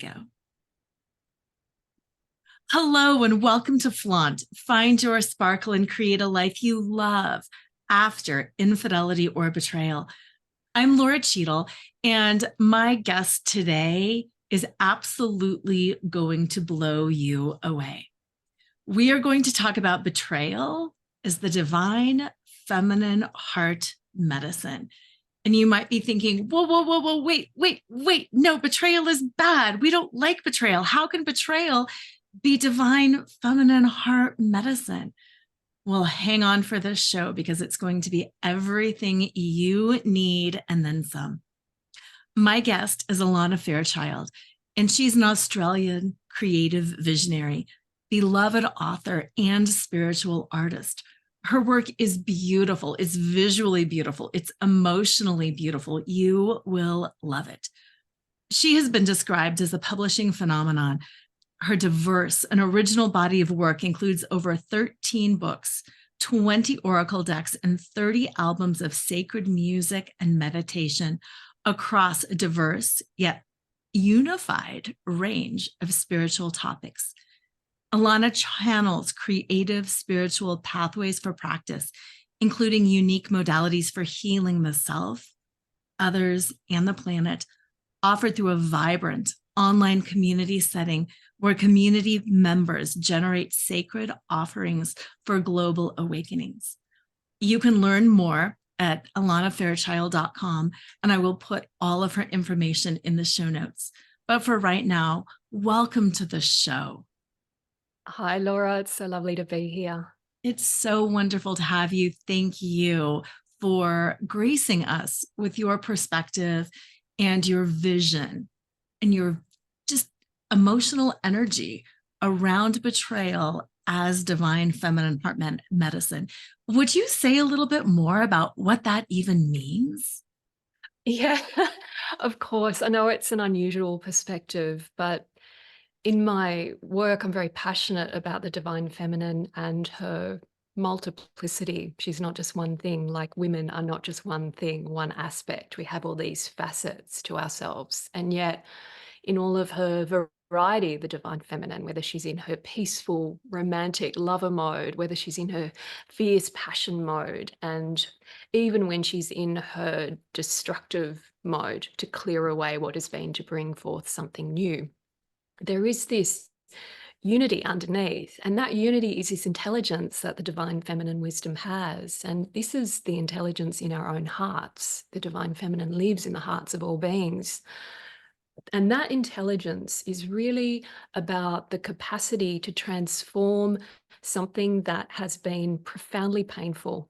go. Hello and welcome to FLAUNT. Find your sparkle and create a life you love after infidelity or betrayal. I'm Lora Cheadle, and my guest today is absolutely going to blow you away. We are going to talk about betrayal as the divine feminine heart medicine. And you might be thinking, whoa, wait. No, betrayal is bad. We don't like betrayal. How can betrayal be divine feminine heart medicine? Well, hang on for this show because it's going to be everything you need and then some. My guest is Alana Fairchild, and she's an Australian creative visionary, beloved author, and spiritual artist. Her work is beautiful. It's visually beautiful. It's emotionally beautiful. You will love it. She has been described as a publishing phenomenon. Her diverse and original body of work includes over 13 books, 20 oracle decks, and 30 albums of sacred music and meditation across a diverse yet unified range of spiritual topics. Alana channels creative spiritual pathways for practice, including unique modalities for healing the self, others, and the planet, offered through a vibrant online community setting where community members generate sacred offerings for global awakenings. You can learn more at alanafairchild.com, and I will put all of her information in the show notes. But for right now, welcome to the show. Hi, Laura. It's so lovely to be here. It's so wonderful to have you. Thank you for gracing us with your perspective and your vision and your just emotional energy around betrayal as divine feminine heart medicine. Would you say a little bit more about what that even means? Yeah, of course. I know it's an unusual perspective, but in my work, I'm very passionate about the divine feminine and her multiplicity. She's not just one thing, like women are not just one thing, one aspect. We have all these facets to ourselves. And yet, in all of her variety, the divine feminine, whether she's in her peaceful, romantic lover mode, whether she's in her fierce passion mode, and even when she's in her destructive mode to clear away what has been to bring forth something new. There is this unity underneath, and that unity is this intelligence that the divine feminine wisdom has. And this is the intelligence in our own hearts. The divine feminine lives in the hearts of all beings. And that intelligence is really about the capacity to transform something that has been profoundly painful,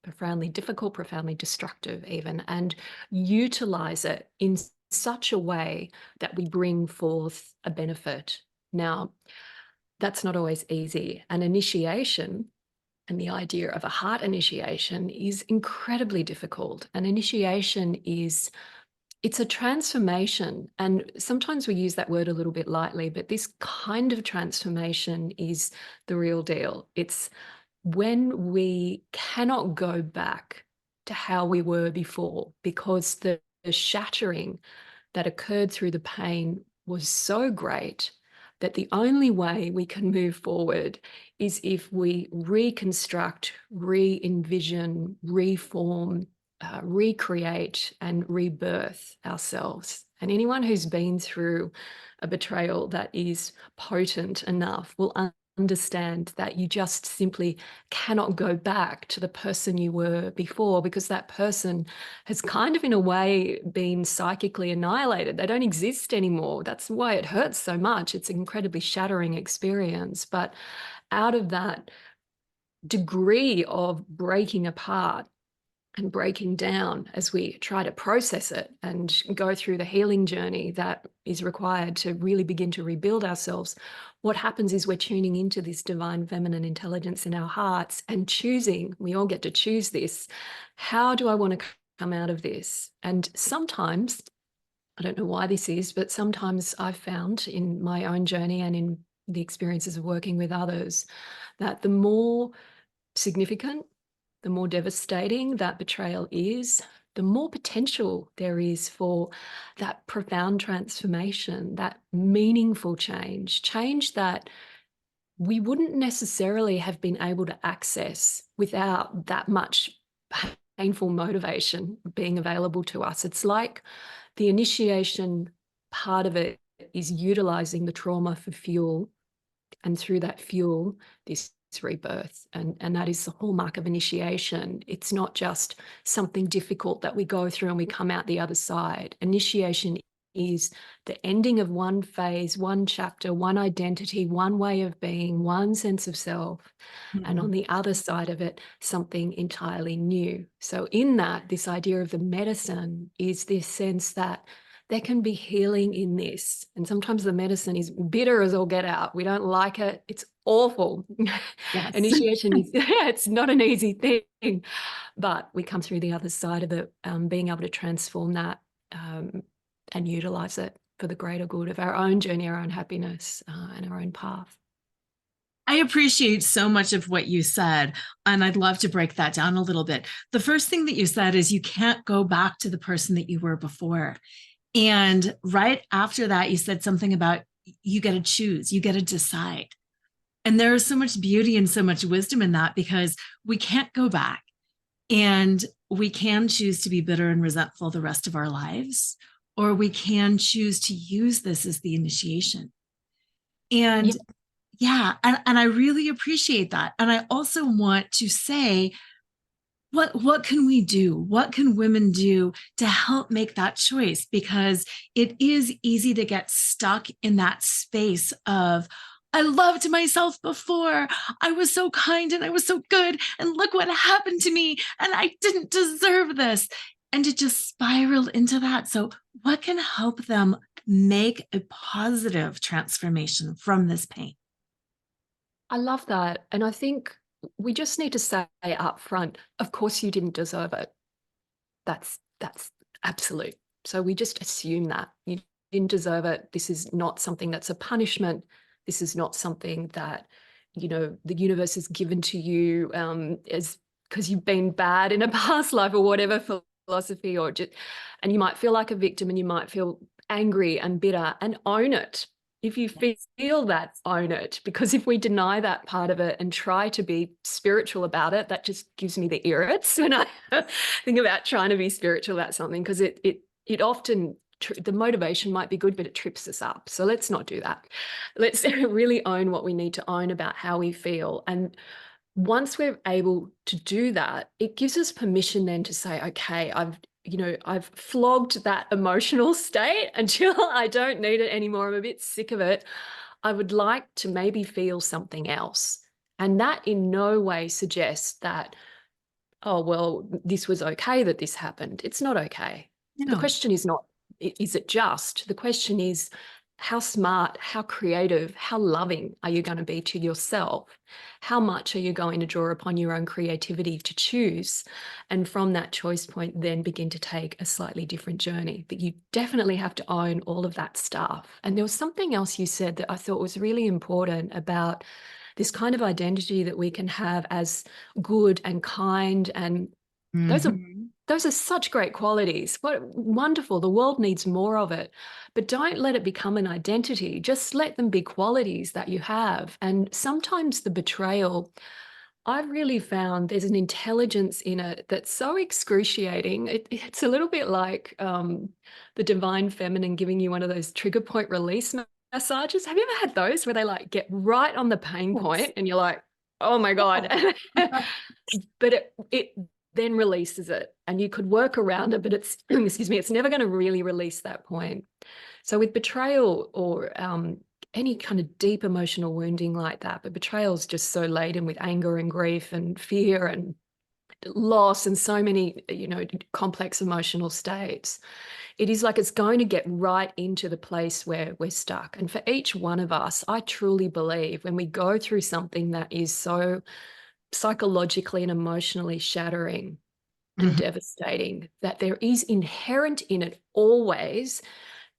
profoundly difficult, profoundly destructive even, and utilize it in such a way that we bring forth a benefit. Now, that's not always easy. An initiation and the idea of a heart initiation is incredibly difficult. An initiation is it's a transformation, and sometimes we use that word a little bit lightly, but this kind of transformation is the real deal. It's when we cannot go back to how we were before because the shattering that occurred through the pain was so great that the only way we can move forward is if we reconstruct, re-envision, reform, recreate and rebirth ourselves. And anyone who's been through a betrayal that is potent enough will understand that you just simply cannot go back to the person you were before because that person has kind of in a way been psychically annihilated. They don't exist anymore. That's why it hurts so much. It's an incredibly shattering experience. But out of that degree of breaking apart and breaking down as we try to process it and go through the healing journey that is required to really begin to rebuild ourselves, what happens is we're tuning into this divine feminine intelligence in our hearts and choosing, we all get to choose this, how do I want to come out of this? And sometimes, I don't know why this is, but sometimes I've found in my own journey and in the experiences of working with others that the more significant, the more devastating that betrayal is, the more potential there is for that profound transformation, that meaningful change that we wouldn't necessarily have been able to access without that much painful motivation being available to us. It's like the initiation part of it is utilizing the trauma for fuel, and through that fuel, this rebirth. And that is the hallmark of initiation. It's not just something difficult that we go through and we come out the other side. Initiation is the ending of one phase, one chapter, one identity, one way of being, one sense of self. And on the other side of it, something entirely new. So in that, this idea of the medicine is this sense that there can be healing in this. And sometimes the medicine is bitter as all get out. We don't like it. It's awful. Yes. Initiation is, it's not an easy thing, but we come through the other side of it, being able to transform that and utilize it for the greater good of our own journey, our own happiness, and our own path. I appreciate so much of what you said, and I'd love to break that down a little bit. The first thing that you said is you can't go back to the person that you were before. And right after that, you said something about you get to choose, you get to decide. And there is so much beauty and so much wisdom in that, because we can't go back, and we can choose to be bitter and resentful the rest of our lives, or we can choose to use this as the initiation. And yeah, and I really appreciate that. And I also want to say, what can we do? What can women do to help make that choice? Because it is easy to get stuck in that space of, I loved myself before. I was so kind and I was so good. And look what happened to me. And I didn't deserve this. And to just spiral into that. So what can help them make a positive transformation from this pain? I love that. And I think we just need to say up front, of course you didn't deserve it. That's absolute. So we just assume that you didn't deserve it. This is not something that's a punishment. This is not something that, you know, the universe has given to you as because you've been bad in a past life or whatever philosophy, or just, and you might feel like a victim and you might feel angry and bitter, and own it. If you feel that, own it. Because if we deny that part of it and try to be spiritual about it, that just gives me the irrits when I think about trying to be spiritual about something, because it often, the motivation might be good, but it trips us up. So let's not do that. Let's really own what we need to own about how we feel. And once we're able to do that, it gives us permission then to say, okay, I've flogged that emotional state until I don't need it anymore. I'm a bit sick of it. I would like to maybe feel something else. And that in no way suggests that, oh, well, this was okay that this happened. It's not okay. The question is not, is it just? The question is, how smart, how creative, how loving are you going to be to yourself? How much are you going to draw upon your own creativity to choose? And from that choice point, then begin to take a slightly different journey. But you definitely have to own all of that stuff. And there was something else you said that I thought was really important about this kind of identity that we can have as good and kind. And those are such great qualities. What wonderful. The world needs more of it. But don't let it become an identity. Just let them be qualities that you have. And sometimes the betrayal, I've really found there's an intelligence in it that's so excruciating. It's a little bit like the divine feminine giving you one of those trigger point release massages. Have you ever had those where they like get right on the pain point and you're like, oh my God. But it then releases it, and you could work around it, but it's, excuse me, it's never going to really release that point. So with betrayal or any kind of deep emotional wounding like that, but betrayal is just so laden with anger and grief and fear and loss and so many, complex emotional states. It is like it's going to get right into the place where we're stuck. And for each one of us, I truly believe when we go through something that is so psychologically and emotionally shattering and devastating, that there is inherent in it always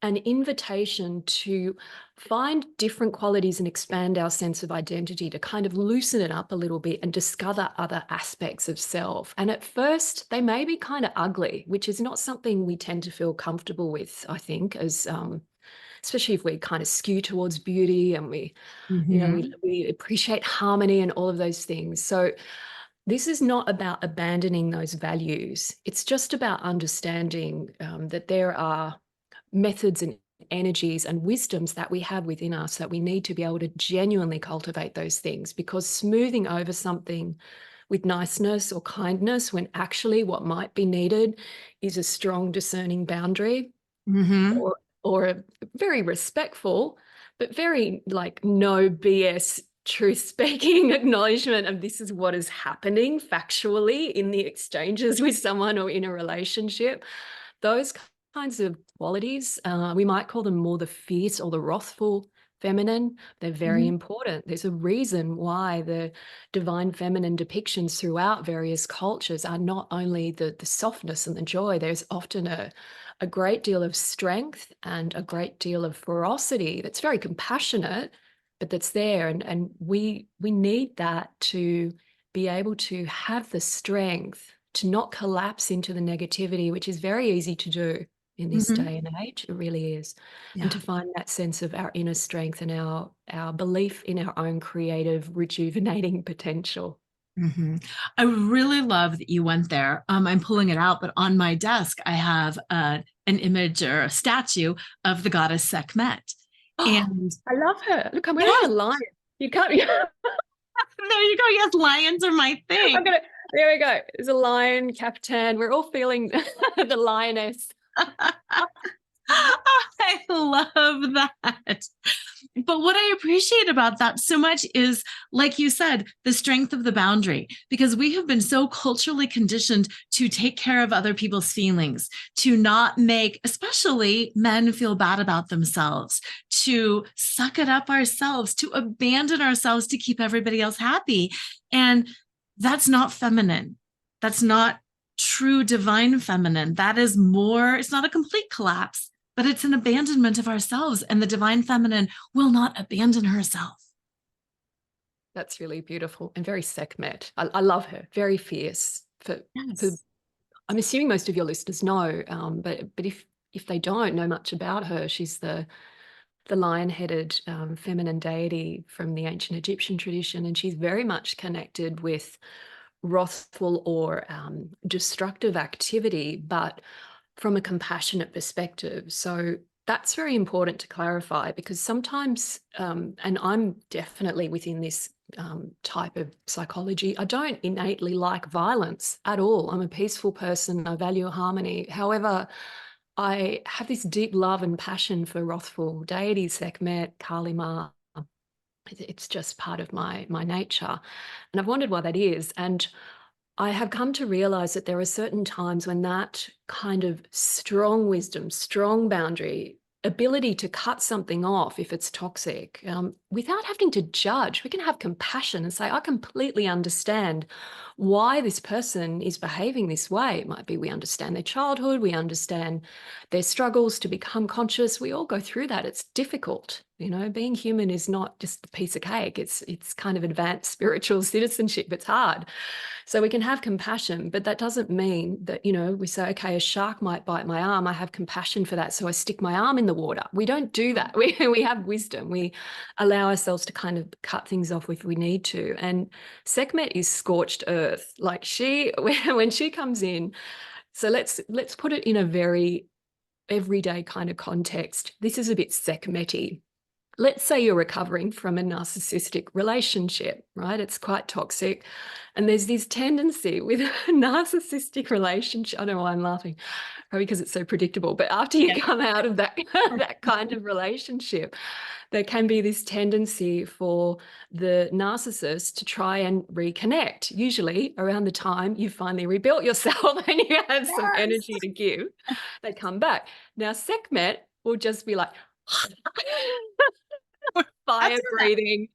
an invitation to find different qualities and expand our sense of identity, to kind of loosen it up a little bit and discover other aspects of self. And at first, they may be kind of ugly, which is not something we tend to feel comfortable with, I think, as especially if we kind of skew towards beauty and we, you know, Mhm. we appreciate harmony and all of those things. So this is not about abandoning those values. It's just about understanding that there are methods and energies and wisdoms that we have within us that we need to be able to genuinely cultivate those things, because smoothing over something with niceness or kindness when actually what might be needed is a strong discerning boundary, Mhm. or a very respectful but very like no BS truth speaking acknowledgement of this is what is happening factually in the exchanges with someone or in a relationship. Those kinds of qualities, we might call them more the fierce or the wrathful feminine. They're very Mhm. important. There's a reason why the divine feminine depictions throughout various cultures are not only the softness and the joy. There's often a great deal of strength and a great deal of ferocity that's very compassionate, but that's there. And we need that to be able to have the strength to not collapse into the negativity, which is very easy to do in this Mhm. day and age. It really is. And Yeah. to find that sense of our inner strength and our belief in our own creative, rejuvenating potential. Mhm. I really love that you went there. I'm pulling it out, but on my desk, I have an image or a statue of the goddess Sekhmet. Oh, And I love her. Look, I'm wearing a yes, lion. You can't. there you go. Yes, lions are my I'm thing. gonna. There we go. There's a lion, Captain. We're all feeling the lioness. I love that. But what I appreciate about that so much is, like you said, the strength of the boundary, because we have been so culturally conditioned to take care of other people's feelings, to not make, especially men, feel bad about themselves, to suck it up ourselves, to abandon ourselves to keep everybody else happy. And that's not feminine. That's not true divine feminine. That is more, it's not a complete collapse, but it's an abandonment of ourselves, and the divine feminine will not abandon herself. That's really beautiful and very Sekhmet. I love her. Very fierce. For Yes. I'm assuming most of your listeners know, but if they don't know much about her, she's the lion-headed feminine deity from the ancient Egyptian tradition, and she's very much connected with wrathful or destructive activity, but from a compassionate perspective. So that's very important to clarify, because sometimes, and I'm definitely within this type of psychology, I don't innately like violence at all. I'm a peaceful person. I value harmony. However, I have this deep love and passion for wrathful deities, Sekhmet, Kali Ma. It's just part of my nature. And I've wondered why that is. And I have come to realize that there are certain times when that kind of strong wisdom, strong boundary, ability to cut something off if it's toxic, without having to judge, we can have compassion and say, I completely understand why this person is behaving this way. It might be we understand their childhood, we understand their struggles to become conscious. We all go through that. It's difficult. You know, being human is not just a piece of cake. It's kind of advanced spiritual citizenship. It's hard. So we can have compassion, but that doesn't mean that, you know, we say, okay, a shark might bite my arm. I have compassion for that. So I stick my arm in the water. We don't do that. We have wisdom. We allow ourselves to kind of cut things off if we need to. And Sekhmet is scorched earth. Like when she comes in, so let's put it in a very everyday kind of context. This is a bit Sekhmet-y. Let's say you're recovering from a narcissistic relationship, right? It's quite toxic. And there's this tendency with a narcissistic relationship. I don't know why I'm laughing, probably because it's so predictable. But after you Yes. come out of that, that kind of relationship, there can be this tendency for the narcissist to try and reconnect, usually around the time you finally rebuilt yourself and you have some energy to give. They come back. Now, Sekhmet will just be like, fire That's breathing.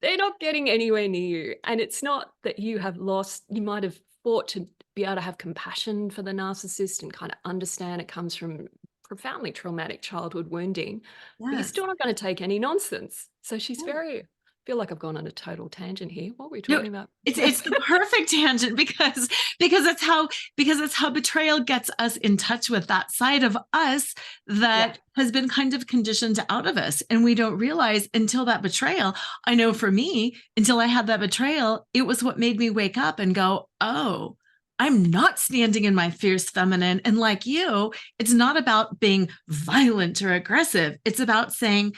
They're not getting anywhere near you. And it's not that you have lost, you might have fought to be able to have compassion for the narcissist and kind of understand it comes from profoundly traumatic childhood wounding, but you're Yes. still not going to take any nonsense. So she's Yeah. very, I feel like I've gone on a total tangent here. What were we No, talking about? it's the perfect tangent because it's how betrayal gets us in touch with that side of us Yeah. that has been kind of conditioned out of us, and we don't realize until that betrayal. I know for me, until I had that betrayal, it was what made me wake up and go, oh, I'm not standing in my fierce feminine. And like you, it's not about being violent or aggressive. It's about saying,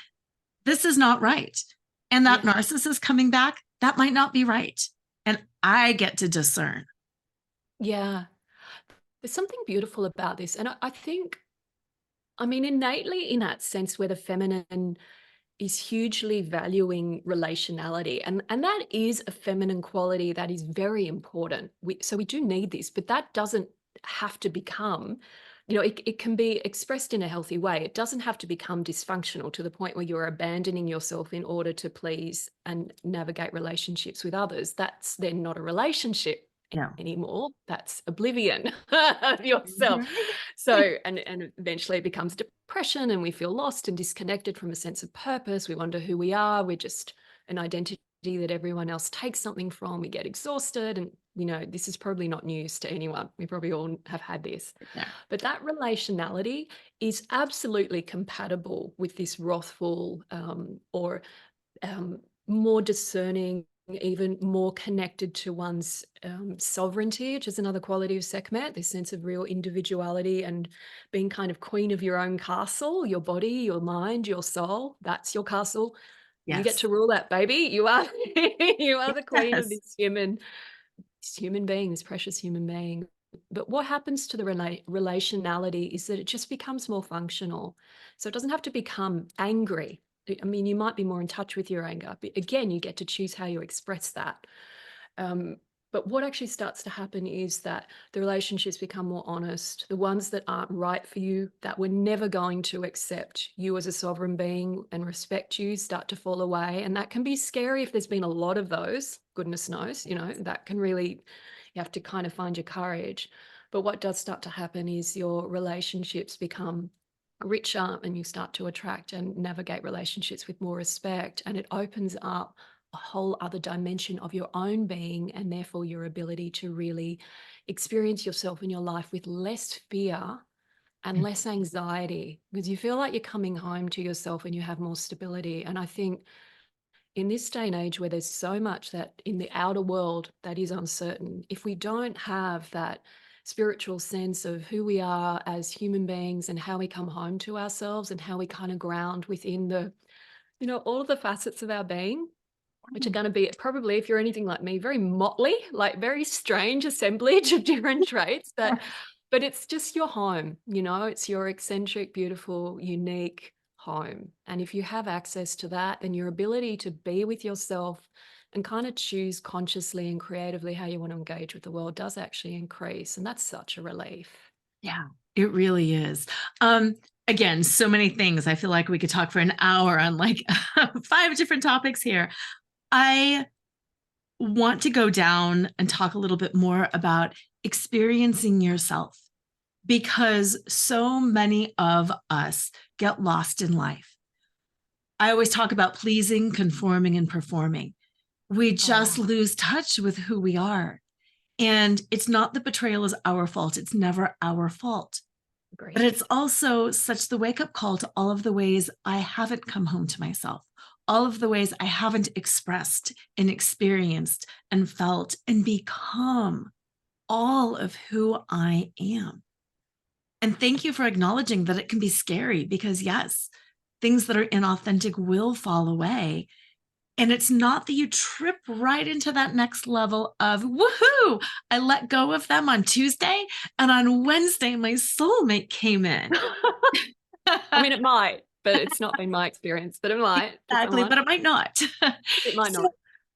this is not right. And that Yeah. narcissist coming back, that might not be right. And I get to discern. Yeah. There's something beautiful about this. And I think, I mean, innately in that sense where the feminine is hugely valuing relationality. And that is a feminine quality that is very important. So we do need this, but that doesn't have to become, it can be expressed in a healthy way. It doesn't have to become dysfunctional to the point where you're abandoning yourself in order to please and navigate relationships with others. That's then not a relationship No. anymore. That's oblivion of yourself. So, and eventually it becomes depression and we feel lost and disconnected from a sense of purpose. We wonder who we are. We're just an identity that everyone else takes something from. We get exhausted. And, this is probably not news to anyone. We probably all have had this. Yeah. But that relationality is absolutely compatible with this wrathful or more discerning, even more connected to one's sovereignty, which is another quality of Sekhmet, this sense of real individuality and being kind of queen of your own castle, your body, your mind, your soul. That's your castle. You get Yes. to rule that, baby. You are you are the queen of Yes. this human being, this precious human being. But what happens to the relationality is that it just becomes more functional. So it doesn't have to become angry. I mean, you might be more in touch with your anger, but again, you get to choose how you express that. Um, but what actually starts to happen is that the relationships become more honest. The ones that aren't right for you, that were never going to accept you as a sovereign being and respect you, start to fall away. And that can be scary if there's been a lot of those, goodness knows, that can really, you have to kind of find your courage. But what does start to happen is your relationships become richer and you start to attract and navigate relationships with more respect. And it opens up a whole other dimension of your own being and therefore your ability to really experience yourself in your life with less fear and less anxiety because you feel like you're coming home to yourself and you have more stability. And I think in this day and age where there's so much that in the outer world that is uncertain, if we don't have that spiritual sense of who we are as human beings and how we come home to ourselves and how we kind of ground within the, all of the facets of our being, which are going to be probably, if you're anything like me, very motley, like very strange assemblage of different traits, but it's just your home, it's your eccentric, beautiful, unique home. And if you have access to that, then your ability to be with yourself and kind of choose consciously and creatively how you want to engage with the world does actually increase. And that's such a relief. Yeah, it really is. Again, so many things. I feel like we could talk for an hour on like 5 different topics here. I want to go down and talk a little bit more about experiencing yourself because so many of us get lost in life. I always talk about pleasing, conforming, and performing. We just Oh, lose touch with who we are. And it's not that betrayal is our fault. It's never our fault. But agreed. it's also such the wake up call to all of the ways I haven't come home to myself, all of the ways I haven't expressed and experienced and felt and become all of who I am. And thank you for acknowledging that it can be scary because, yes, things that are inauthentic will fall away. And it's not that you trip right into that next level of woohoo, I let go of them on Tuesday. And on Wednesday, my soulmate came in. I mean, it might, but it's not been my experience, but it might for Exactly, someone. but it might not. It might So, not.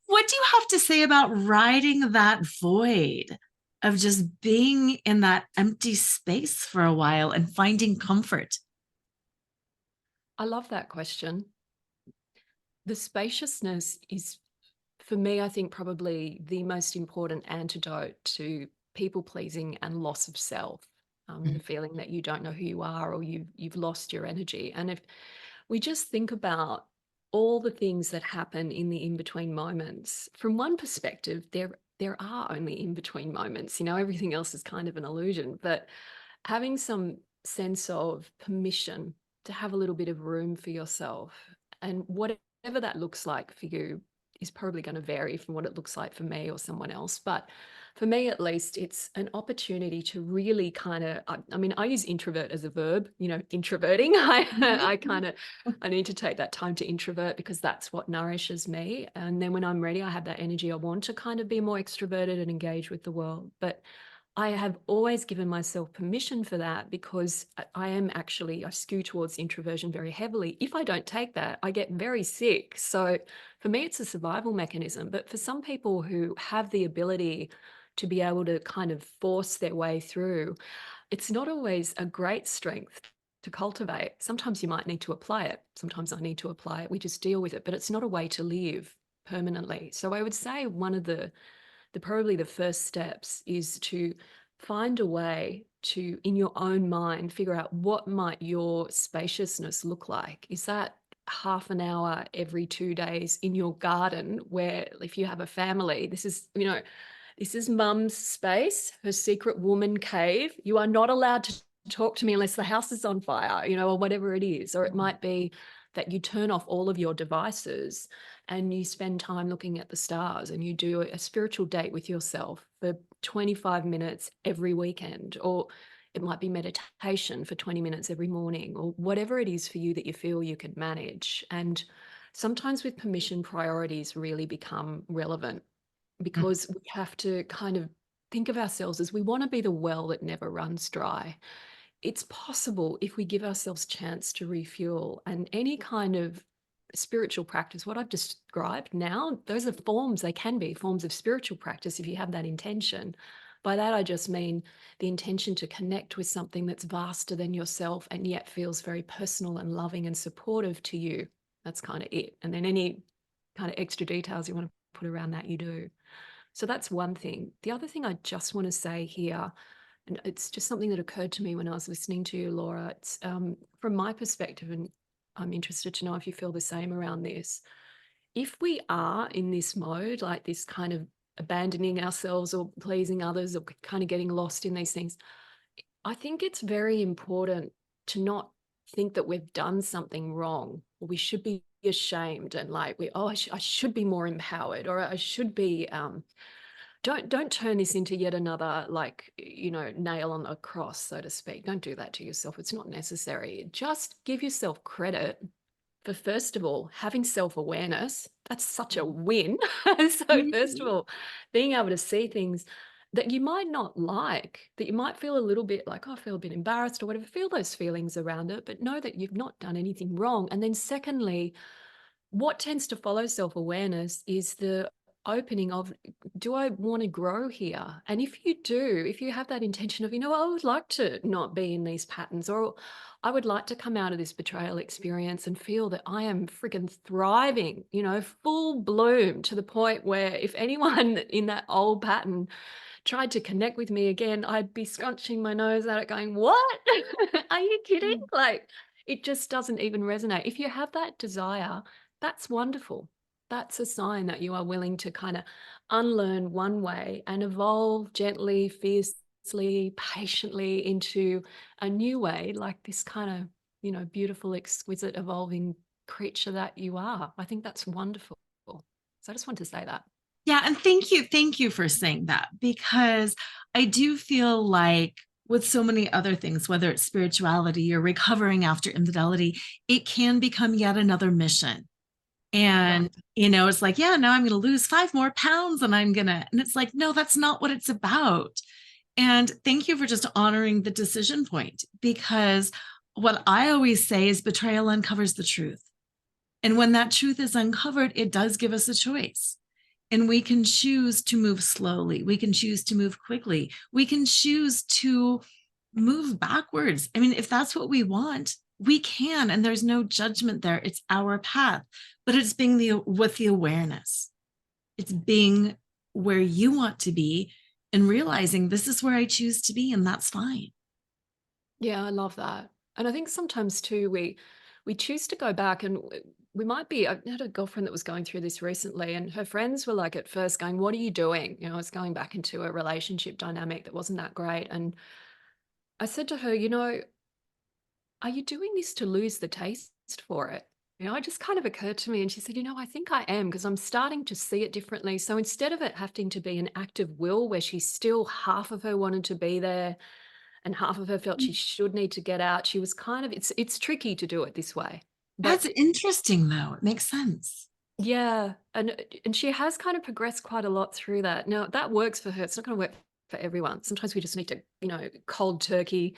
what do you have to say about riding that void of just being in that empty space for a while and finding comfort? I love that question. The spaciousness is, for me, I think probably the most important antidote to people pleasing and loss of self. the feeling that you don't know who you are, or you've lost your energy. And if we just think about all the things that happen in the in-between moments, from one perspective, there are only in-between moments. Everything else is kind of an illusion. But having some sense of permission to have a little bit of room for yourself, and whatever that looks like for you is probably going to vary from what it looks like for me or someone else. But for me, at least, it's an opportunity to really kind of, I mean, I use introvert as a verb, introverting. I need to take that time to introvert, because that's what nourishes me. And then when I'm ready, I have that energy. I want to kind of be more extroverted and engage with the world. But I have always given myself permission for that, because I skew towards introversion very heavily. If I don't take that, I get very sick. So for me, it's a survival mechanism. But for some people who have the ability to be able to kind of force their way through, it's not always a great strength to cultivate. Sometimes you might need to apply it. Sometimes I need to apply it. We just deal with it, but it's not a way to live permanently. So I would say one of probably the first steps is to find a way to, in your own mind, figure out what might your spaciousness look like. Is that half an hour every 2 days in your garden, where if you have a family, this is mum's space, her secret woman cave. You are not allowed to talk to me unless the house is on fire, or whatever it is. Or it might be that you turn off all of your devices and you spend time looking at the stars, and you do a spiritual date with yourself for 25 minutes every weekend. Or it might be meditation for 20 minutes every morning, or whatever it is for you that you feel you can manage. And sometimes with permission, priorities really become relevant, because we have to kind of think of ourselves as, we want to be the well that never runs dry. It's possible if we give ourselves chance to refuel. And any kind of spiritual practice, what I've described now, those are forms. They can be forms of spiritual practice if you have that intention. By that, I just mean the intention to connect with something that's vaster than yourself and yet feels very personal and loving and supportive to you. That's kind of it. And then any kind of extra details you want to put around that, you do. So that's one thing. The other thing I just want to say here, and it's just something that occurred to me when I was listening to you, Laura. It's from my perspective, and I'm interested to know if you feel the same around this. If we are in this mode, like this kind of abandoning ourselves or pleasing others, or kind of getting lost in these things, I think it's very important to not think that we've done something wrong, or we should be ashamed and like, I should be more empowered, or I should be don't turn this into yet another, like, nail on the cross, so to speak. Don't do that to yourself. It's not necessary. Just give yourself credit for, first of all, having self-awareness. That's such a win. So first of all, being able to see things that you might not like, that you might feel a little bit like, oh, I feel a bit embarrassed or whatever, feel those feelings around it, but know that you've not done anything wrong. And then secondly, what tends to follow self-awareness is the opening of, do I want to grow here? And if you do, if you have that intention of, I would like to not be in these patterns, or I would like to come out of this betrayal experience and feel that I am freaking thriving, full bloom, to the point where if anyone in that old pattern tried to connect with me again, I'd be scrunching my nose at it going, what? Are you kidding? Like, it just doesn't even resonate. If you have that desire, that's wonderful. That's a sign that you are willing to kind of unlearn one way and evolve gently, fiercely, patiently into a new way, like this kind of, beautiful, exquisite, evolving creature that you are. I think that's wonderful. So I just want to say that. Yeah. And thank you for saying that, because I do feel like with so many other things, whether it's spirituality or recovering after infidelity, it can become yet another mission. And, Right. it's like, yeah, now I'm going to lose 5 more pounds and and it's like, no, that's not what it's about. And thank you for just honoring the decision point, because what I always say is betrayal uncovers the truth. And when that truth is uncovered, it does give us a choice. And we can choose to move slowly. We can choose to move quickly. We can choose to move backwards. I mean, if that's what we want, we can, and there's no judgment there. It's our path, but it's being with the awareness. It's being where you want to be and realizing this is where I choose to be, and that's fine. Yeah, I love that. And I think sometimes too, we choose to go back and we might be. I had a girlfriend that was going through this recently, and her friends were like at first going, "What are you doing?" You know, it's going back into a relationship dynamic that wasn't that great. And I said to her, are you doing this to lose the taste for it? It just kind of occurred to me. And she said, I think I am because I'm starting to see it differently. So instead of it having to be an act of will where she still half of her wanted to be there and half of her felt she should need to get out, she was kind of, it's tricky to do it this way. That's But interesting, though. It makes sense. yeah, and she has kind of progressed quite a lot through that. Now that works for her. It's not going to work for everyone. Sometimes we just need to, cold turkey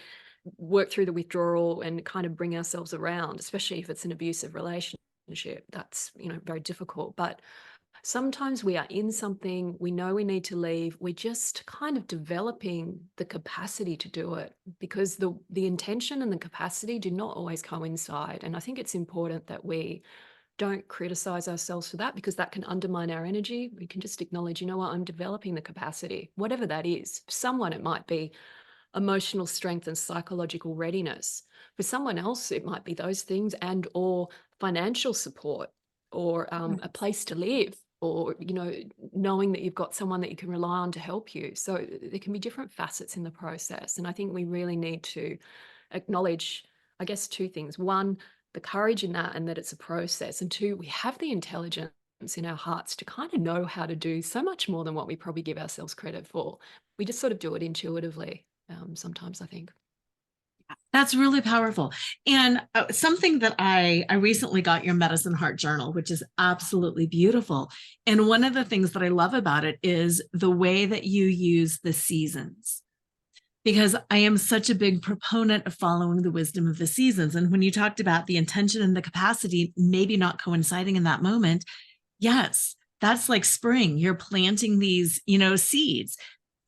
work through the withdrawal and kind of bring ourselves around, especially if it's an abusive relationship. That's, very difficult. But sometimes we are in something, we know we need to leave. We're just kind of developing the capacity to do it because the intention and the capacity do not always coincide. And I think it's important that we don't criticize ourselves for that because that can undermine our energy. We can just acknowledge, I'm developing the capacity, whatever that is. For someone, it might be emotional strength and psychological readiness. For someone else, it might be those things and or financial support or a Yes. place to live or, knowing that you've got someone that you can rely on to help you. So there can be different facets in the process. And I think we really need to acknowledge, I guess, two things. One, the courage in that and that it's a process. And two, we have the intelligence in our hearts to kind of know how to do so much more than what we probably give ourselves credit for. We just sort of do it intuitively sometimes, I think. That's really powerful. And something that I recently got your Medicine Heart Journal, which is absolutely beautiful. And one of the things that I love about it is the way that you use the seasons. Because I am such a big proponent of following the wisdom of the seasons. And when you talked about the intention and the capacity maybe not coinciding in that moment, yes, that's like spring. You're planting these, seeds.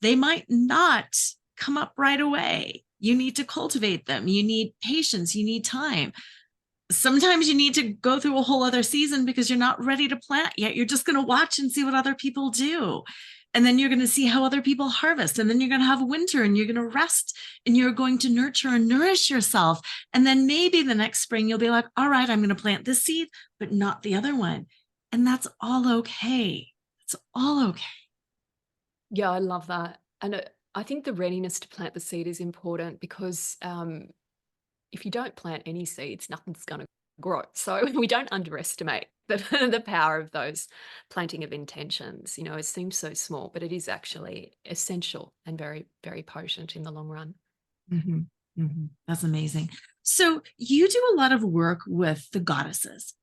They might not come up right away. You need to cultivate them. You need patience. You need time. Sometimes you need to go through a whole other season because you're not ready to plant yet. You're just going to watch and see what other people do. And then you're going to see how other people harvest. And then you're going to have winter and you're going to rest and you're going to nurture and nourish yourself. And then maybe the next spring you'll be like, all right, I'm going to plant this seed, but not the other one. And that's all okay. It's all okay. Yeah, I love that. And I think the readiness to plant the seed is important because if you don't plant any seeds, nothing's going to grow. So we don't underestimate the power of those planting of intentions. It seems so small, but it is actually essential and very, very potent in the long run. Mhm, mhm. That's amazing. So you do a lot of work with the goddesses.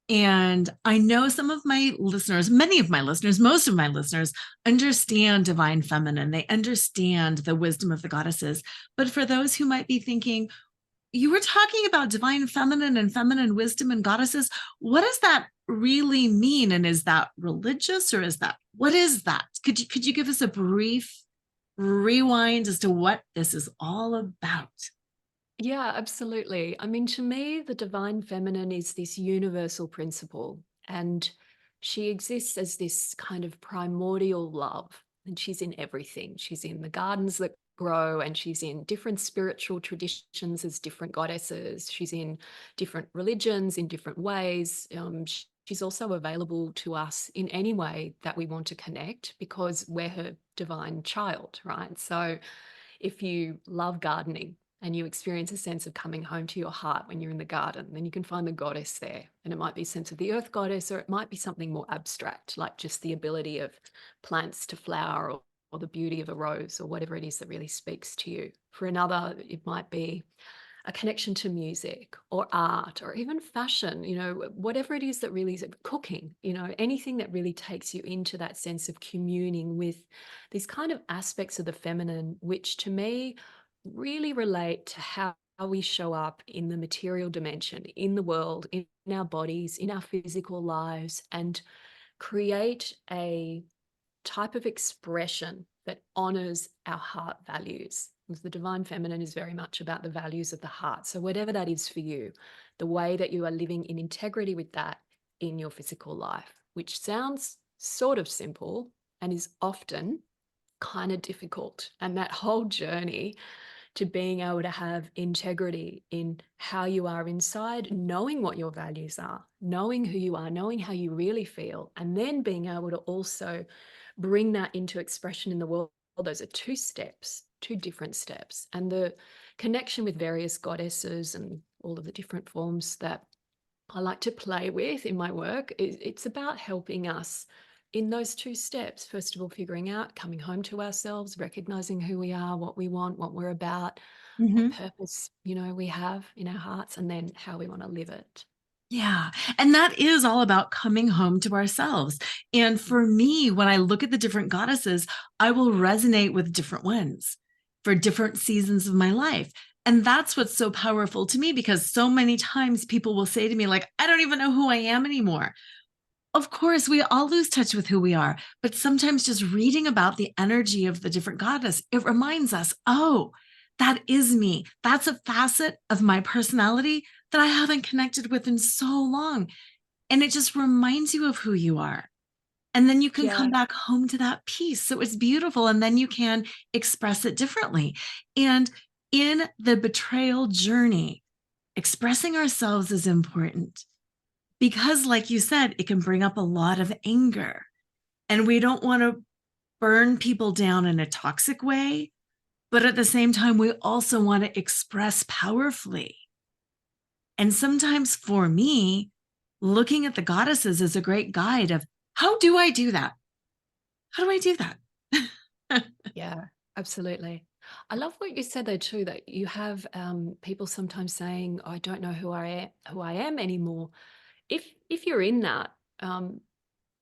And I know some of my listeners, many of my listeners, most of my listeners understand divine feminine. They understand the wisdom of the goddesses. But for those who might be thinking, you were talking about divine feminine and feminine wisdom and goddesses. What does that really mean? And is that religious or is that what is that? Could you give us a brief rewind as to what this is all about? Yeah, absolutely. I mean, to me, the divine feminine is this universal principle, and she exists as this kind of primordial love. And she's in everything. She's in the gardens that grow, and she's in different spiritual traditions as different goddesses. She's in different religions in different ways. She's also available to us in any way that we want to connect because we're her divine child, right? So if you love gardening and you experience a sense of coming home to your heart when you're in the garden, then you can find the goddess there. And it might be a sense of the earth goddess, or it might be something more abstract, like just the ability of plants to flower or the beauty of a rose or whatever it is that really speaks to you. For another, it might be a connection to music or art or even fashion, whatever it is that really is cooking, anything that really takes you into that sense of communing with these kind of aspects of the feminine, which to me really relate to how we show up in the material dimension, in the world, in our bodies, in our physical lives, and create a type of expression that honors our heart values. Because the divine feminine is very much about the values of the heart. So, whatever that is for you, the way that you are living in integrity with that in your physical life, which sounds sort of simple and is often kind of difficult. And that whole journey to being able to have integrity in how you are inside, knowing what your values are, knowing who you are, knowing how you really feel, and then being able to also bring that into expression in the world. Those are two steps, two different steps. And the connection with various goddesses and all of the different forms that I like to play with in my work, it's about helping us in those two steps. First of all, figuring out, coming home to ourselves, recognizing who we are, what we want, what we're about, what Mhm. purpose, we have in our hearts, and then how we want to live it. Yeah. And that is all about coming home to ourselves. And for me, when I look at the different goddesses, I will resonate with different ones for different seasons of my life. And that's what's so powerful to me, because so many times people will say to me, like, I don't even know who I am anymore. Of course, we all lose touch with who we are, but sometimes just reading about the energy of the different goddess, it reminds us, oh, that is me. That's a facet of my personality that I haven't connected with in so long. And it just reminds you of who you are. And then you can come Yeah. back home to that peace. So it's beautiful. And then you can express it differently. And in the betrayal journey, expressing ourselves is important because, like you said, it can bring up a lot of anger. And we don't want to burn people down in a toxic way. But at the same time, we also want to express powerfully. And sometimes for me, looking at the goddesses is a great guide of how do I do that? How do I do that? Yeah, absolutely. I love what you said though too, that you have people sometimes saying, "I don't know who I am anymore." If you're in that, um,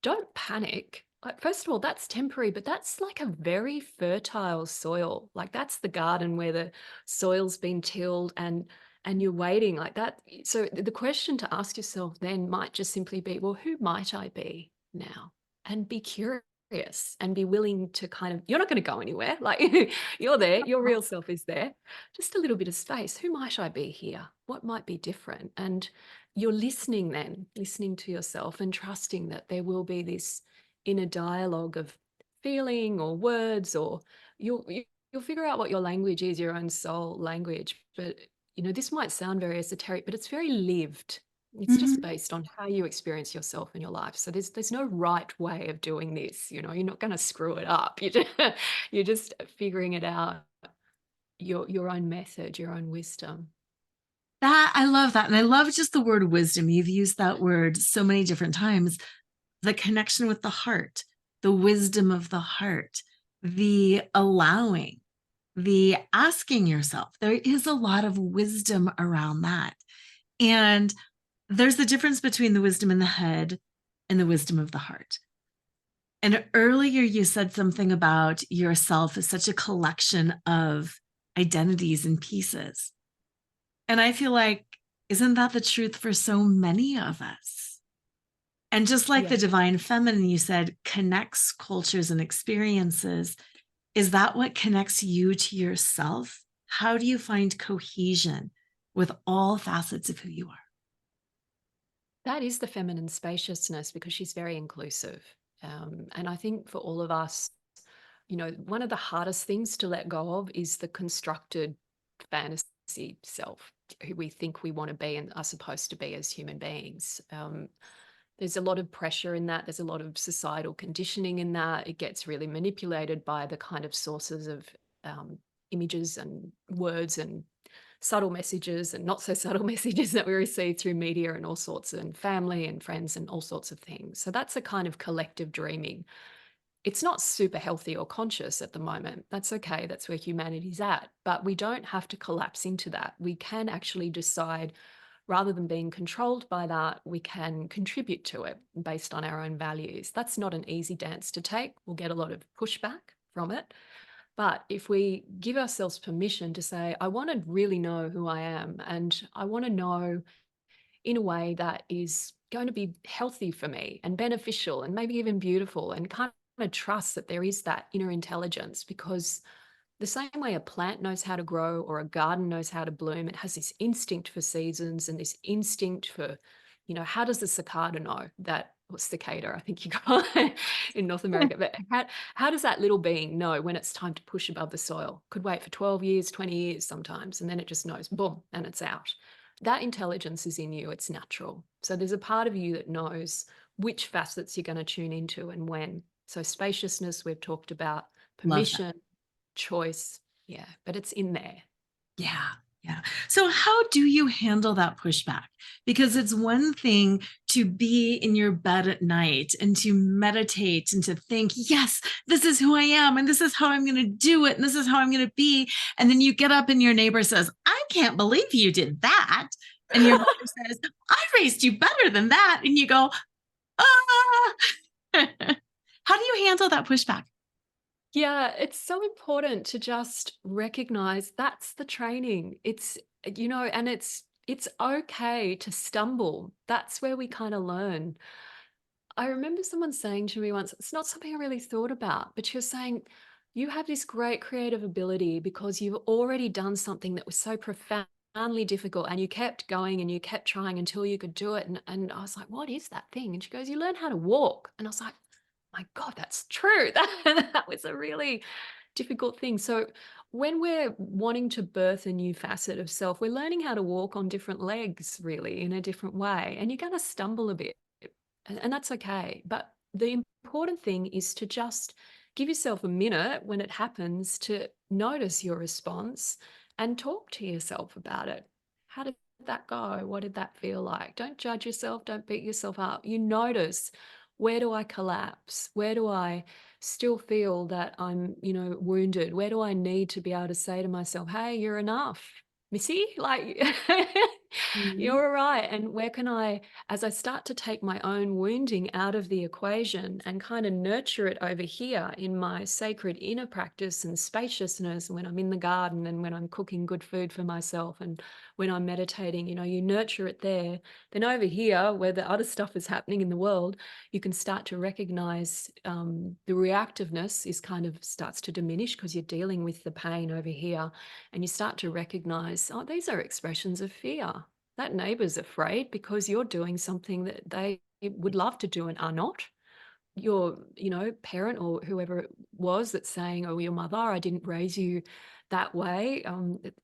don't panic. Like, first of all, that's temporary, but that's like a very fertile soil. Like, that's the garden where the soil's been tilled, and you're waiting like that. So the question to ask yourself then might just simply be, well, who might I be now? And be curious and be willing to kind of, you're not going to go anywhere. Like, you're there, your real self is there. Just a little bit of space. Who might I be here? What might be different? And you're listening then, listening to yourself and trusting that there will be this inner dialogue of feeling or words, or you'll figure out what your language is, your own soul language. But this might sound very esoteric, but it's very lived. It's just Mhm. based on how you experience yourself in your life. So there's no right way of doing this. You're not going to screw it up. You're just figuring it out, your own method, your own wisdom. That I love that. And I love just the word wisdom. You've used that word so many different times. The connection with the heart, the wisdom of the heart, the allowing, the asking yourself. There is a lot of wisdom around that. And there's the difference between the wisdom in the head and the wisdom of the heart. And earlier you said something about yourself as such a collection of identities and pieces. And I feel like, isn't that the truth for so many of us? And just like the Yeah. divine feminine, you said, connects cultures and experiences. Is that what connects you to yourself? How do you find cohesion with all facets of who you are? That is the feminine spaciousness because she's very inclusive. And I think for all of us, one of the hardest things to let go of is the constructed fantasy self, who we think we want to be and are supposed to be as human beings. There's a lot of pressure in that. There's a lot of societal conditioning in that. It gets really manipulated by the kind of sources of um, images and words and subtle messages and not so subtle messages that we receive through media and all sorts, and family and friends and all sorts of things. So that's a kind of collective dreaming. It's not super healthy or conscious at the moment. That's okay. That's where humanity's at. But we don't have to collapse into that. We can actually decide, rather than being controlled by that, we can contribute to it based on our own values. That's not an easy dance to take. We'll get a lot of pushback from it. But if we give ourselves permission to say, I want to really know who I am, and I want to know in a way that is going to be healthy for me and beneficial and maybe even beautiful, and kind of trust that there is that inner intelligence, because the same way a plant knows how to grow or a garden knows how to bloom, it has this instinct for seasons and this instinct for, You know, how does the cicada know that, or cicada, I think you call it in North America, but how does that little being know when it's time to push above the soil? Could wait for 12 years, 20 years sometimes, and then it just knows, boom, and it's out. That intelligence is in you, it's natural. So there's a part of you that knows which facets you're going to tune into and when. So spaciousness, we've talked about, Love that. permission, choice. Yeah, but it's in there. Yeah. Yeah. So, how do you handle that pushback? Because it's one thing to be in your bed at night and to meditate and to think, yes, this is who I am and this is how I'm going to do it and this is how I'm going to be. And then you get up and your neighbor says, I can't believe you did that. And your mother says, I raised you better than that. And you go, ah. How do you handle that pushback? Yeah, it's so important to just recognize that's the training. It's, you know, and it's okay to stumble. That's where we kind of learn. I remember someone saying to me once, it's not something I really thought about, but she was saying, you have this great creative ability because you've already done something that was so profoundly difficult and you kept going and you kept trying until you could do it. And I was like, what is that thing? And she goes, you learn how to walk. And I was like, my God, that's true. That was a really difficult thing. So when we're wanting to birth a new facet of self, we're learning how to walk on different legs, really, in a different way. And you're going to stumble a bit, and that's okay. But the important thing is to just give yourself a minute when it happens to notice your response and talk to yourself about it. How did that go? What did that feel like? Don't judge yourself. Don't beat yourself up. You notice, where do I collapse? Where do I still feel that I'm, you know, wounded? Where do I need to be able to say to myself, hey, you're enough, Missy? Like, Mhm. you're all right. And where can I, as I start to take my own wounding out of the equation and kind of nurture it over here in my sacred inner practice and spaciousness, when I'm in the garden and when I'm cooking good food for myself and when I'm meditating, you know, you nurture it there. Then over here, where the other stuff is happening in the world, you can start to recognize the reactiveness is kind of starts to diminish because you're dealing with the pain over here. And you start to recognize, oh, these are expressions of fear. That neighbor's afraid because you're doing something that they would love to do and are not. Your, you know, parent or whoever it was that's saying, oh, your mother, I didn't raise you that way,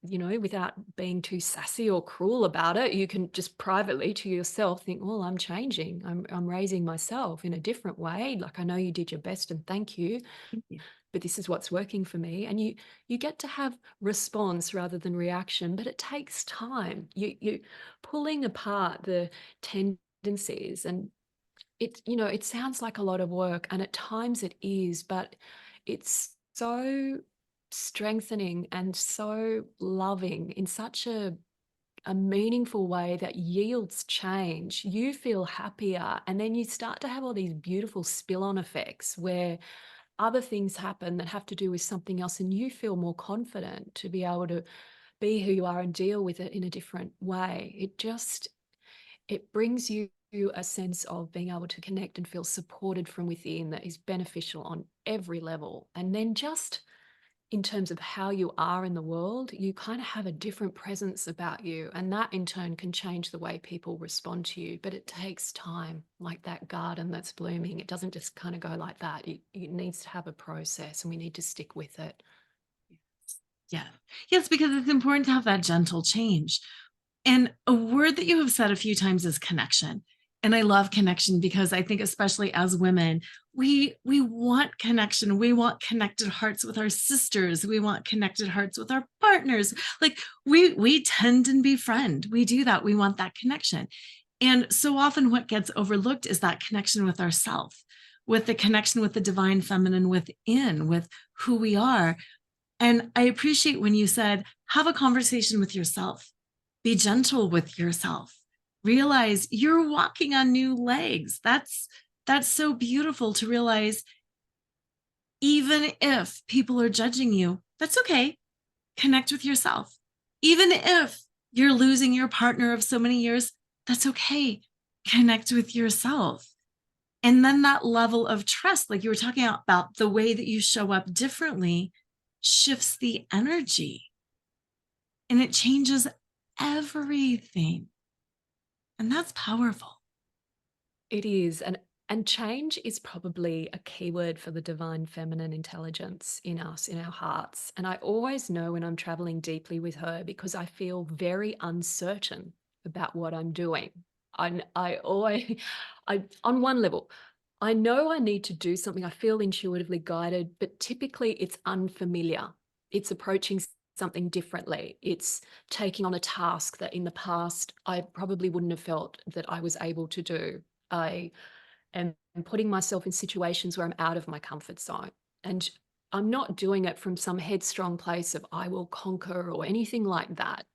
you know, without being too sassy or cruel about it. You can just privately to yourself think, well, I'm changing. I'm raising myself in a different way. Like, I know you did your best and thank you, Thank you. but this is what's working for me. And you get to have response rather than reaction, but it takes time. You pulling apart the tendencies, and it, you know, it sounds like a lot of work, and at times it is, but it's so strengthening and so loving in such a meaningful way that yields change. You feel happier, and then you start to have all these beautiful spill-on effects where other things happen that have to do with something else, and you feel more confident to be able to be who you are and deal with it in a different way. It brings you a sense of being able to connect and feel supported from within that is beneficial on every level. And then just in terms of how you are in the world, you kind of have a different presence about you. And that in turn can change the way people respond to you. But it takes time, like that garden that's blooming. It doesn't just kind of go like that. It needs to have a process, and we need to stick with it. Yeah. Yes, because it's important to have that gentle change. And a word that you have said a few times is connection. And I love connection because I think especially as women, we want connection. We want connected hearts with our sisters. We want connected hearts with our partners. Like we tend and befriend. We do that. We want that connection. And so often what gets overlooked is that connection with ourself, with the connection with the divine feminine within, with who we are. And I appreciate when you said, have a conversation with yourself, be gentle with yourself, realize you're walking on new legs. That's so beautiful to realize, even if people are judging you, that's okay. Connect with yourself. Even if you're losing your partner of so many years, that's okay. Connect with yourself. And then that level of trust, like you were talking about, the way that you show up differently shifts the energy and it changes everything. And that's powerful. It is. And change is probably a keyword for the divine feminine intelligence in us, in our hearts. And I always know when I'm traveling deeply with her because I feel very uncertain about what I'm doing. I always, on one level, I know I need to do something. I feel intuitively guided, but typically it's unfamiliar. It's approaching something differently. It's taking on a task that in the past I probably wouldn't have felt that I was able to do. I am putting myself in situations where I'm out of my comfort zone. And I'm not doing it from some headstrong place of I will conquer or anything like that.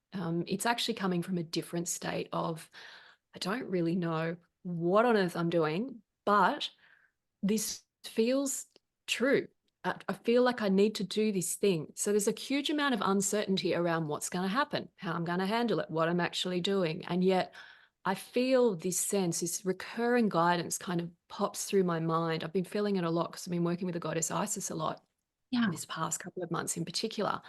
It's actually coming from a different state of I don't really know what on earth I'm doing, but this feels true. I feel like I need to do this thing. So there's a huge amount of uncertainty around what's going to happen, how I'm going to handle it, what I'm actually doing. And yet I feel this sense, this recurring guidance kind of pops through my mind. I've been feeling it a lot because I've been working with the goddess Isis a lot Yeah. this past couple of months in particular.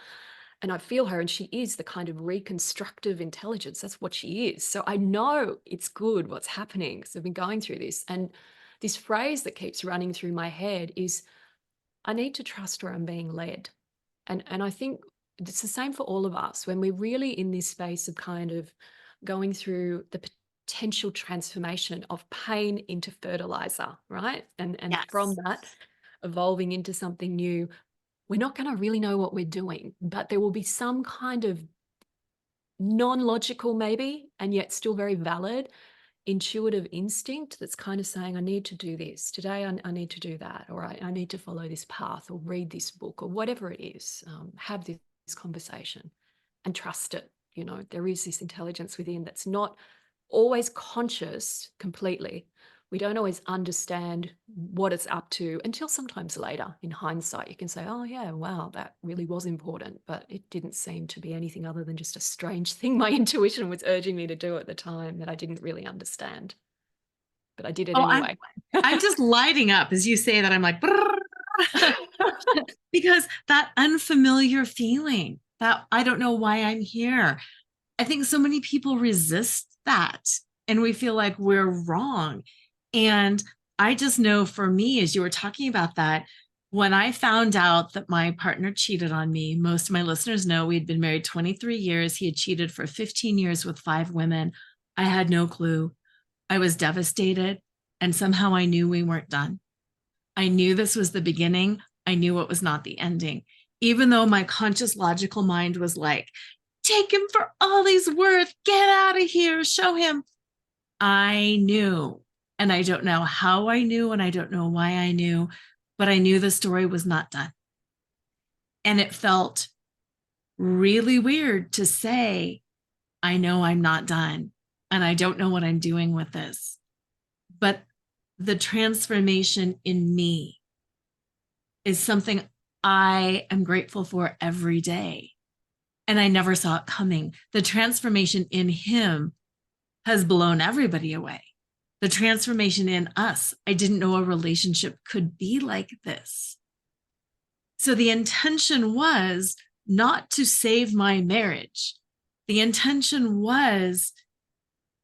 And I feel her, and she is the kind of reconstructive intelligence. That's what she is. So I know it's good what's happening because I've been going through this. And this phrase that keeps running through my head is I need to trust where I'm being led. And I think it's the same for all of us when we're really in this space of kind of going through the potential transformation of pain into fertilizer, right? And from Yes. that evolving into something new, we're not going to really know what we're doing, but there will be some kind of non-logical maybe, and yet still very valid intuitive instinct that's kind of saying, I need to do this today. I need to do that, or I need to follow this path or read this book or whatever it is, have this conversation and trust it. You know, there is this intelligence within that's not always conscious completely. We don't always understand what it's up to until sometimes later. In hindsight, you can say, oh, yeah, wow, that really was important. But it didn't seem to be anything other than just a strange thing my intuition was urging me to do at the time that I didn't really understand. But I did it Oh, anyway. I'm just lighting up as you say that. I'm like, because that unfamiliar feeling that I don't know why I'm here. I think so many people resist that and we feel like we're wrong. And I just know for me, as you were talking about that, when I found out that my partner cheated on me, most of my listeners know we had been married 23 years. He had cheated for 15 years with 5 women. I had no clue. I was devastated. And somehow I knew we weren't done. I knew this was the beginning. I knew it was not the ending. Even though my conscious logical mind was like, take him for all he's worth, get out of here, show him. I knew. And I don't know how I knew, and I don't know why I knew, but I knew the story was not done. And it felt really weird to say, I know I'm not done, and I don't know what I'm doing with this. But the transformation in me is something I am grateful for every day. And I never saw it coming. The transformation in him has blown everybody away. The transformation in us, I didn't know a relationship could be like this. So the intention was not to save my marriage. The intention was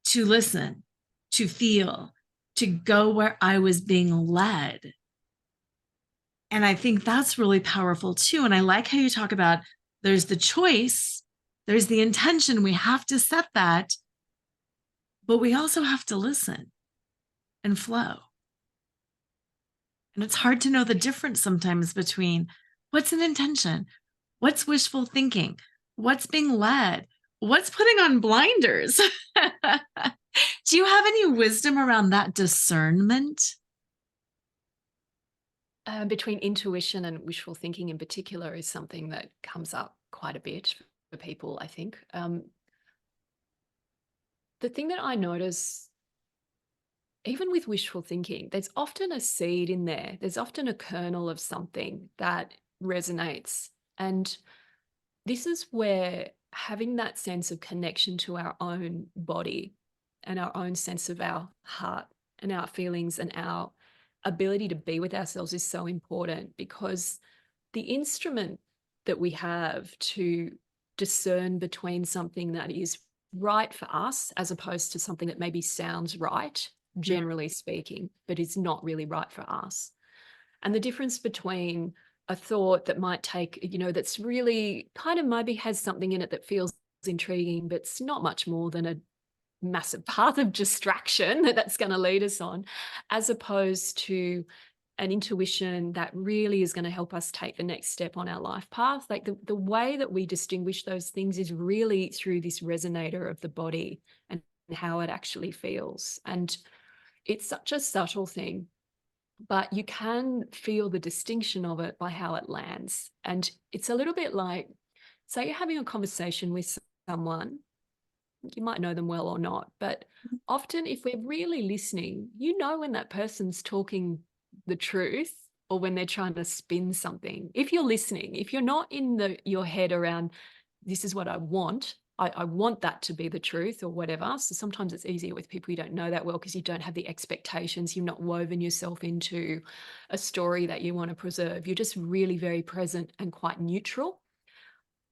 to listen, to feel, to go where I was being led. And I think that's really powerful too. And I like how you talk about there's the choice, there's the intention. We have to set that, but we also have to listen and flow. And it's hard to know the difference sometimes between what's an intention, what's wishful thinking, what's being led, what's putting on blinders. Do you have any wisdom around that discernment? Between intuition and wishful thinking in particular is something that comes up quite a bit for people, I think. The thing that I notice, even with wishful thinking, there's often a seed in there. There's often a kernel of something that resonates. And this is where having that sense of connection to our own body and our own sense of our heart and our feelings and our ability to be with ourselves is so important, because the instrument that we have to discern between something that is right for us as opposed to something that maybe sounds right Yeah. generally speaking, but is not really right for us. And the difference between a thought that might take, that's really kind of maybe has something in it that feels intriguing, but it's not much more than a massive path of distraction that's going to lead us on, as opposed to an intuition that really is going to help us take the next step on our life path. Like the way that we distinguish those things is really through this resonator of the body and how it actually feels. And it's such a subtle thing, but you can feel the distinction of it by how it lands. And it's a little bit like, say you're having a conversation with someone, you might know them well or not, but often if we're really listening, when that person's talking the truth or when they're trying to spin something. If you're listening, if you're not in your head around, this is what I want, I want that to be the truth or whatever. So sometimes it's easier with people you don't know that well because you don't have the expectations. You've not woven yourself into a story that you want to preserve. You're just really very present and quite neutral.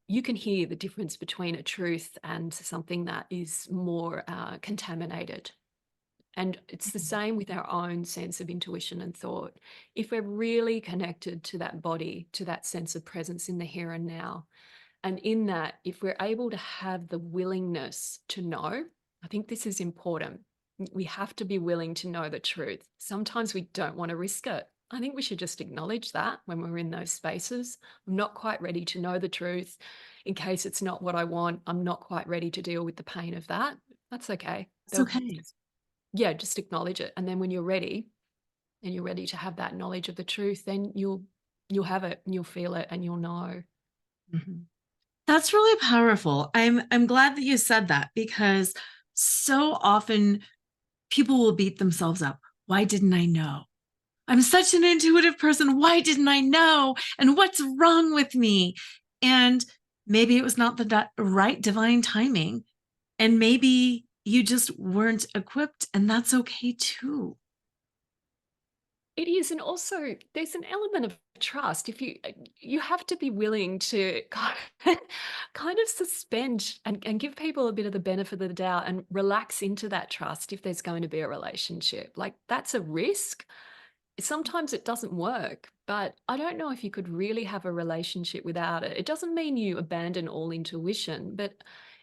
You can hear the difference between a truth and something that is more contaminated. And it's the same with our own sense of intuition and thought. If we're really connected to that body, to that sense of presence in the here and now, and in that, if we're able to have the willingness to know, I think this is important. We have to be willing to know the truth. Sometimes we don't want to risk it. I think we should just acknowledge that when we're in those spaces. I'm not quite ready to know the truth. In case it's not what I want, I'm not quite ready to deal with the pain of that. That's okay. It's okay. Yeah, just acknowledge it. And then when you're ready and you're ready to have that knowledge of the truth, then you'll have it and you'll feel it and you'll know. Mhm. That's really powerful. I'm glad that you said that because so often people will beat themselves up. Why didn't I know? I'm such an intuitive person. Why didn't I know? And what's wrong with me? And maybe it was not the right divine timing. And maybe you just weren't equipped, and that's okay too. It is, and also there's an element of trust. If you have to be willing to kind of suspend and give people a bit of the benefit of the doubt and relax into that trust if there's going to be a relationship. Like that's a risk. Sometimes it doesn't work, but I don't know if you could really have a relationship without it. It doesn't mean you abandon all intuition, but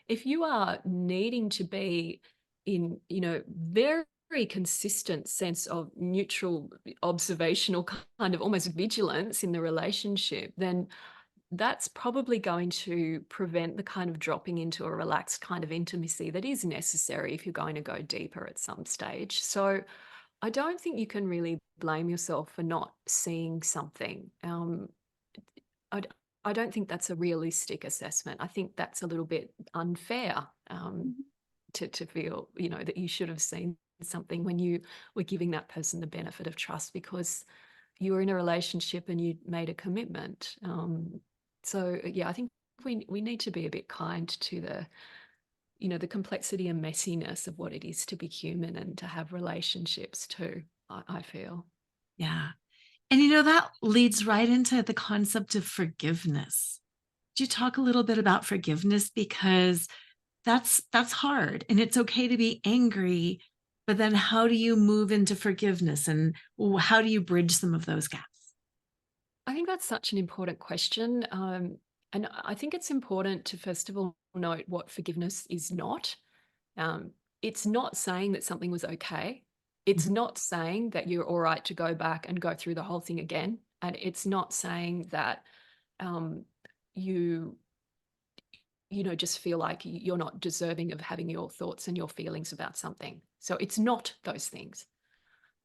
if you are needing to be in, very consistent sense of neutral observational kind of almost vigilance in the relationship, then that's probably going to prevent the kind of dropping into a relaxed kind of intimacy that is necessary if you're going to go deeper at some stage. So I don't think you can really blame yourself for not seeing something. I, d- I don't think that's a realistic assessment. I think that's a little bit unfair to feel, that you should have seen something when you were giving that person the benefit of trust because you were in a relationship and you made a commitment. So yeah, I think we need to be a bit kind to the complexity and messiness of what it is to be human and to have relationships too, I feel. Yeah. And that leads right into the concept of forgiveness. Could you talk a little bit about forgiveness? Because that's hard and it's okay to be angry, but then how do you move into forgiveness and how do you bridge some of those gaps? I think that's such an important question. And I think it's important to, first of all, note what forgiveness is not. Um, it's not saying that something was okay. It's Mhm. not saying that you're all right to go back and go through the whole thing again. And it's not saying that um, you just feel like you're not deserving of having your thoughts and your feelings about something. So it's not those things.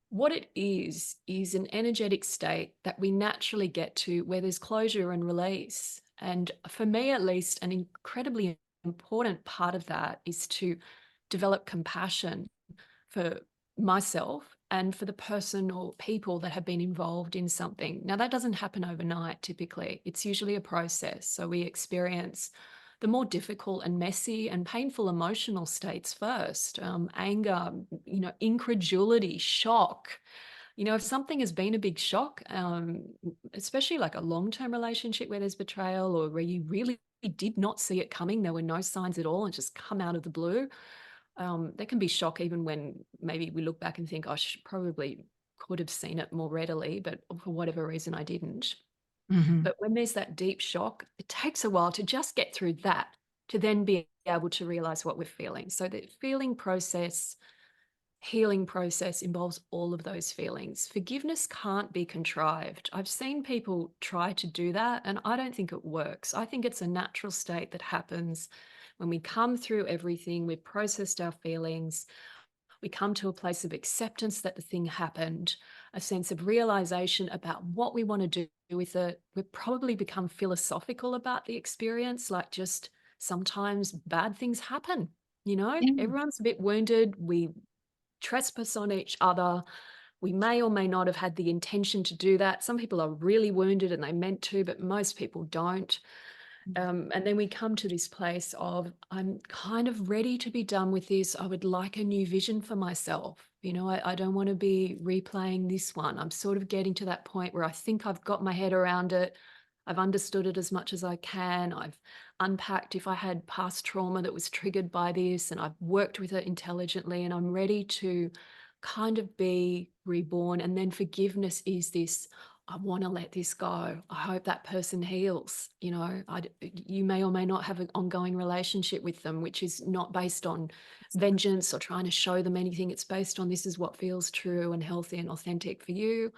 What it is an energetic state that we naturally get to where there's closure and release. And for me, at least, an incredibly important part of that is to develop compassion for myself and for the person or people that have been involved in something. Now, that doesn't happen overnight typically, it's usually a process. So we experience the more difficult and messy and painful emotional states first, anger, incredulity, shock. If something has been a big shock, especially like a long-term relationship where there's betrayal or where you really did not see it coming, there were no signs at all and just come out of the blue. There can be shock even when maybe we look back and think, I probably could have seen it more readily, but for whatever reason I didn't. Mhm. But when there's that deep shock, it takes a while to just get through that, to then be able to realize what we're feeling. So the feeling process, healing process involves all of those feelings. Forgiveness can't be contrived. I've seen people try to do that, and I don't think it works. I think it's a natural state that happens when we come through everything, we've processed our feelings, we come to a place of acceptance that the thing happened, a sense of realization about what we want to do with it. We've probably become philosophical about the experience, like just sometimes bad things happen. Yeah. Everyone's a bit wounded. We trespass on each other. We may or may not have had the intention to do that. Some people are really wounded and they meant to, but most people don't. And then we come to this place of, I'm kind of ready to be done with this. I would like a new vision for myself. I don't want to be replaying this one. I'm sort of getting to that point where I think I've got my head around it. I've understood it as much as I can. I've unpacked if I had past trauma that was triggered by this, and I've worked with it intelligently, and I'm ready to kind of be reborn. And then forgiveness is this, I want to let this go. I hope that person heals. You may or may not have an ongoing relationship with them, which is not based on vengeance or trying to show them anything. It's based on, this is what feels true and healthy and authentic for you.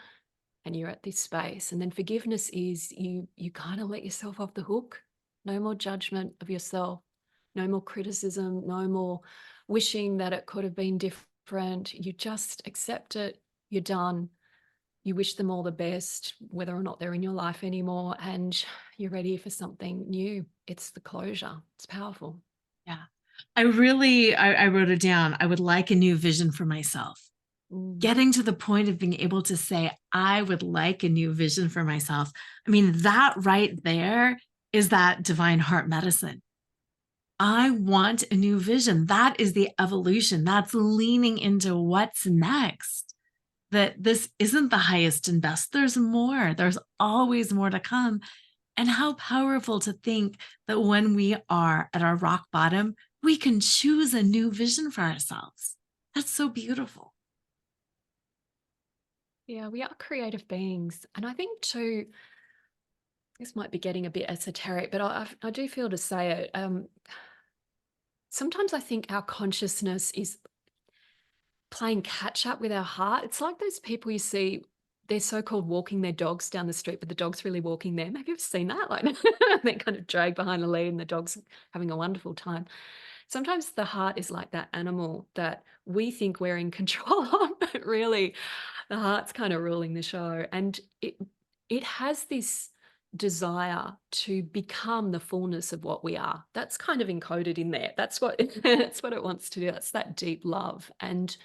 And you're at this space. And then forgiveness is, you kind of let yourself off the hook. No more judgment of yourself. No more criticism. No more wishing that it could have been different. You just accept it. You're done. You wish them all the best, whether or not they're in your life anymore, and you're ready for something new. It's the closure. It's powerful. Yeah. I wrote it down. I would like a new vision for myself. Mm. Getting to the point of being able to say, I would like a new vision for myself. I mean, that right there is that divine heart medicine. I want a new vision. That is the evolution. That's leaning into what's next. That this isn't the highest and best. There's more. There's always more to come. And how powerful to think that when we are at our rock bottom, we can choose a new vision for ourselves. That's so beautiful. Yeah, we are creative beings. And I think too, this might be getting a bit esoteric, but I do feel to say it. Sometimes I think our consciousness is playing catch up with our heart. It's like those people you see, they're so-called walking their dogs down the street, but the dog's really walking them. Have you ever seen that? Like they kind of drag behind the lead and the dog's having a wonderful time. Sometimes the heart is like that animal that we think we're in control of, but really the heart's kind of ruling the show. And it has this desire to become the fullness of what we are. That's kind of encoded in there. That's what that's what it wants to do. That's that deep love. And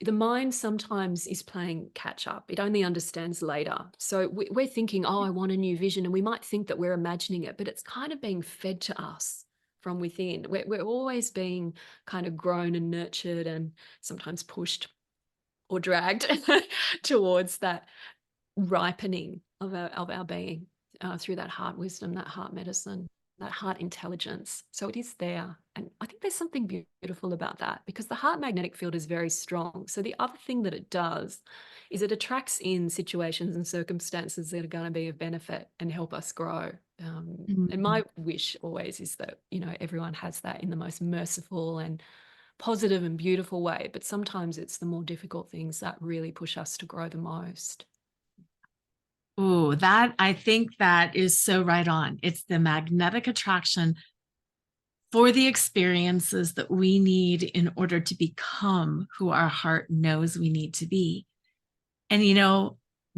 the mind sometimes is playing catch up. It only understands later. So we're thinking, oh, I want a new vision. And we might think that we're imagining it, but it's kind of being fed to us from within. We're always being kind of grown and nurtured and sometimes pushed or dragged towards that ripening of our being through that heart wisdom, that heart medicine, that heart intelligence. So it is there. And I think there's something beautiful about that because the heart magnetic field is very strong. So the other thing that it does is it attracts in situations and circumstances that are going to be of benefit and help us grow. And my wish always is that, everyone has that in the most merciful and positive and beautiful way. But sometimes it's the more difficult things that really push us to grow the most. Oh, I think that is so right on. It's the magnetic attraction for the experiences that we need in order to become who our heart knows we need to be. And,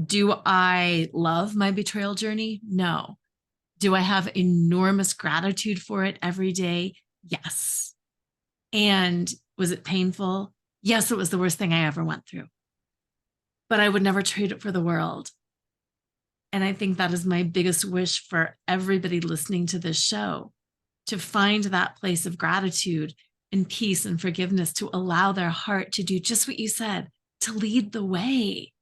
do I love my betrayal journey? No. Do I have enormous gratitude for it every day? Yes. And was it painful? Yes, it was the worst thing I ever went through. But I would never trade it for the world. And I think that is my biggest wish for everybody listening to this show, to find that place of gratitude and peace and forgiveness, to allow their heart to do just what you said, to lead the way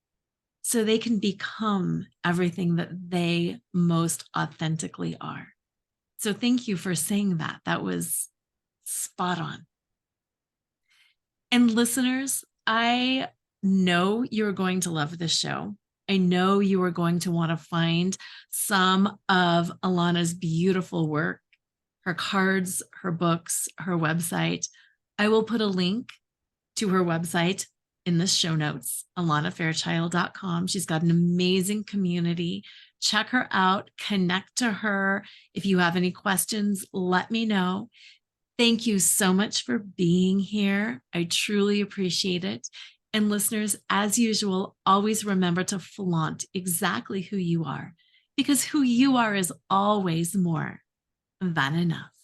so they can become everything that they most authentically are. So thank you for saying that. That was spot on. And listeners, I know you're going to love this show. I know you are going to want to find some of Alana's beautiful work, her cards, her books, her website. I will put a link to her website in the show notes, alanafairchild.com. She's got an amazing community. Check her out, connect to her. If you have any questions, let me know. Thank you so much for being here. I truly appreciate it. And listeners, as usual, always remember to flaunt exactly who you are, because who you are is always more than enough.